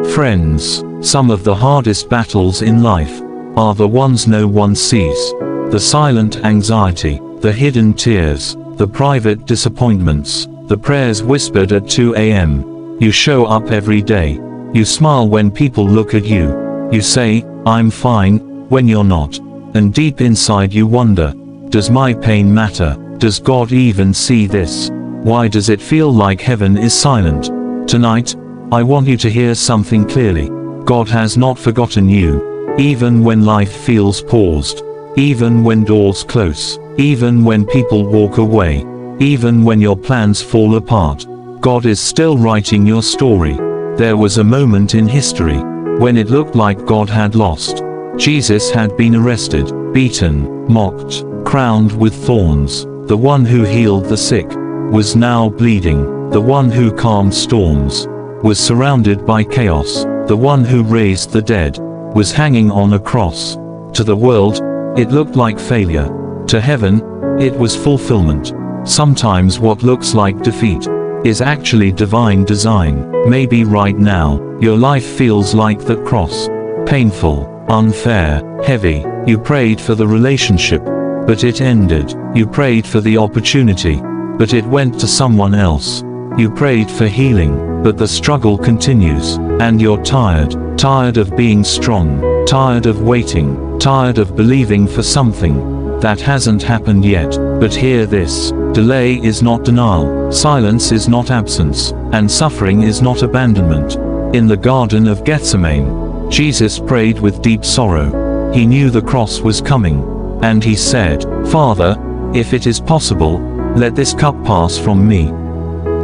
Friends, some of the hardest battles in life are the ones no one sees. The silent anxiety, the hidden tears, the private disappointments, the prayers whispered at 2 a.m. You show up every day. You smile when people look at you. You say, "I'm fine," when you're not. And deep inside you wonder, does my pain matter? Does God even see this? Why does it feel like heaven is silent? Tonight, I want you to hear something clearly. God has not forgotten you. Even when life feels paused. Even when doors close. Even when people walk away. Even when your plans fall apart. God is still writing your story. There was a moment in history when it looked like God had lost. Jesus had been arrested, beaten, mocked, crowned with thorns. The one who healed the sick was now bleeding. The one who calmed storms was surrounded by chaos. The one who raised the dead was hanging on a cross. To the world, it looked like failure. To heaven, it was fulfillment. Sometimes what looks like defeat is actually divine design. Maybe right now, your life feels like the cross. Painful, unfair, heavy. You prayed for the relationship, but it ended. You prayed for the opportunity, but it went to someone else. You prayed for healing, but the struggle continues. And you're tired of being strong, tired of waiting, tired of believing for something that hasn't happened yet. But hear this. Delay is not denial, silence is not absence, and suffering is not abandonment. In the Garden of Gethsemane, Jesus prayed with deep sorrow. He knew the cross was coming, and he said, "Father, if it is possible, let this cup pass from me.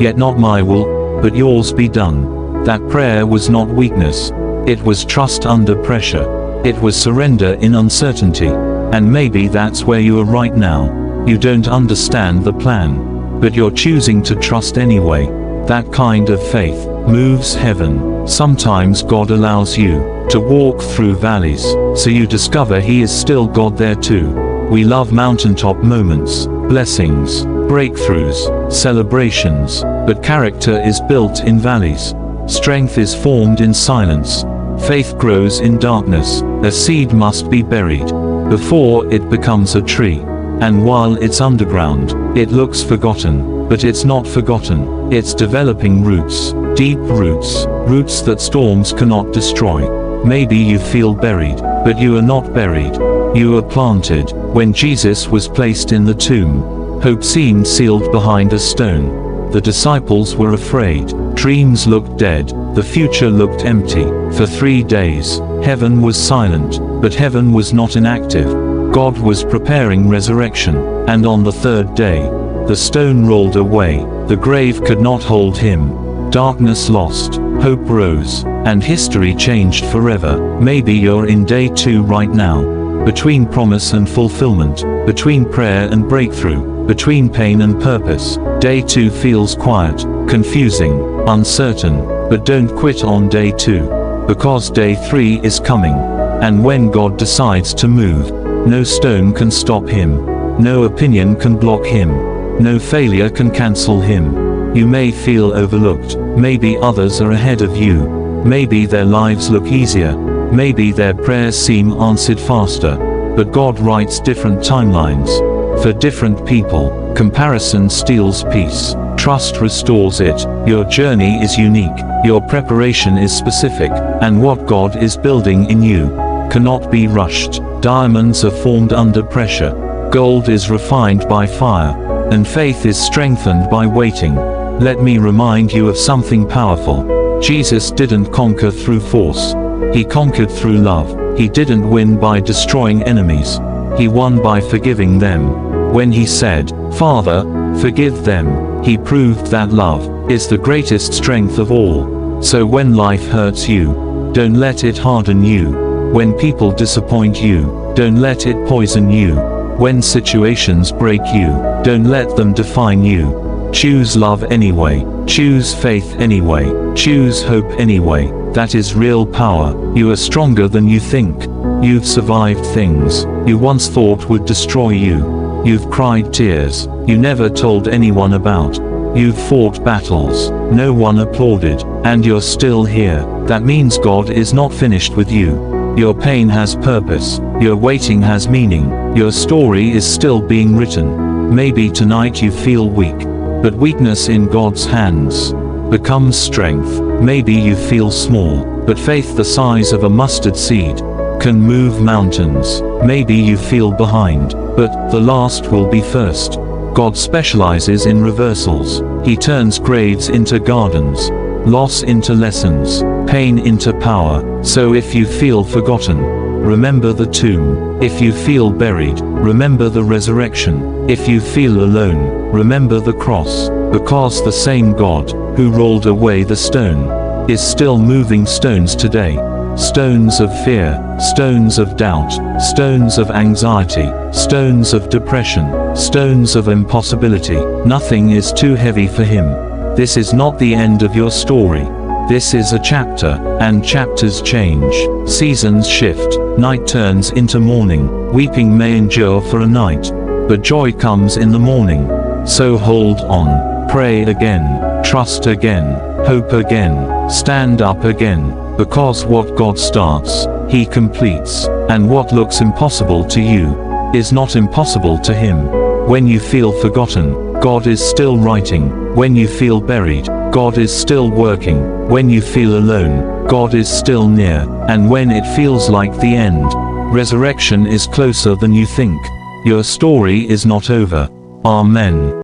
Yet not my will, but yours be done." That prayer was not weakness. It was trust under pressure. It was surrender in uncertainty. And maybe that's where you are right now. You don't understand the plan, but you're choosing to trust anyway. That kind of faith moves heaven. Sometimes God allows you to walk through valleys, so you discover He is still God there too. We love mountaintop moments, blessings, breakthroughs, celebrations, but character is built in valleys. Strength is formed in silence. Faith grows in darkness. A seed must be buried before it becomes a tree. And while it's underground, it looks forgotten, but it's not forgotten. It's developing roots, deep roots, roots that storms cannot destroy. Maybe you feel buried, but you are not buried. You are planted. When Jesus was placed in the tomb, hope seemed sealed behind a stone. The disciples were afraid. Dreams looked dead. The future looked empty. For 3 days, heaven was silent, but heaven was not inactive. God was preparing resurrection, and on the 3rd day, the stone rolled away. The grave could not hold him. Darkness lost, hope rose, and history changed forever. Maybe you're in day 2 right now. Between promise and fulfillment, between prayer and breakthrough, between pain and purpose. Day 2 feels quiet, confusing, uncertain, but don't quit on day 2. Because day 3 is coming. And when God decides to move, no stone can stop him. No opinion can block him. No failure can cancel him. You may feel overlooked. Maybe others are ahead of you. Maybe their lives look easier. Maybe their prayers seem answered faster. But God writes different timelines for different people. Comparison steals peace. Trust restores it. Your journey is unique. Your preparation is specific. And what God is building in you cannot be rushed. Diamonds are formed under pressure. Gold is refined by fire. And faith is strengthened by waiting. Let me remind you of something powerful. Jesus didn't conquer through force. He conquered through love. He didn't win by destroying enemies. He won by forgiving them. When he said, "Father, forgive them," he proved that love is the greatest strength of all. So when life hurts you, don't let it harden you. When people disappoint you, don't let it poison you. When situations break you, don't let them define you. Choose love anyway. Choose faith anyway. Choose hope anyway. That is real power. You are stronger than you think. You've survived things you once thought would destroy you. You've cried tears you never told anyone about. You've fought battles no one applauded. and you're still here, that means God is not finished with you. Your pain has purpose, your waiting has meaning, your story is still being written. Maybe tonight you feel weak, but weakness in God's hands becomes strength. Maybe you feel small, but faith the size of a mustard seed can move mountains. Maybe you feel behind, but the last will be first. God specializes in reversals. He turns graves into gardens, loss into lessons, pain into power. So if you feel forgotten, remember the tomb. If you feel buried, remember the resurrection. If you feel alone, remember the cross. Because the same God who rolled away the stone is still moving stones today. Stones of fear, stones of doubt, stones of anxiety, stones of depression, stones of impossibility. Nothing is too heavy for him. This is not the end of your story. This is a chapter, and chapters change. Seasons shift, night turns into morning. Weeping may endure for a night, but joy comes in the morning. So hold on, pray again, trust again, hope again, stand up again. Because what God starts, he completes, and what looks impossible to you is not impossible to him. When you feel forgotten, God is still writing. When you feel buried, God is still working. When you feel alone, God is still near. And when it feels like the end, resurrection is closer than you think. Your story is not over. Amen.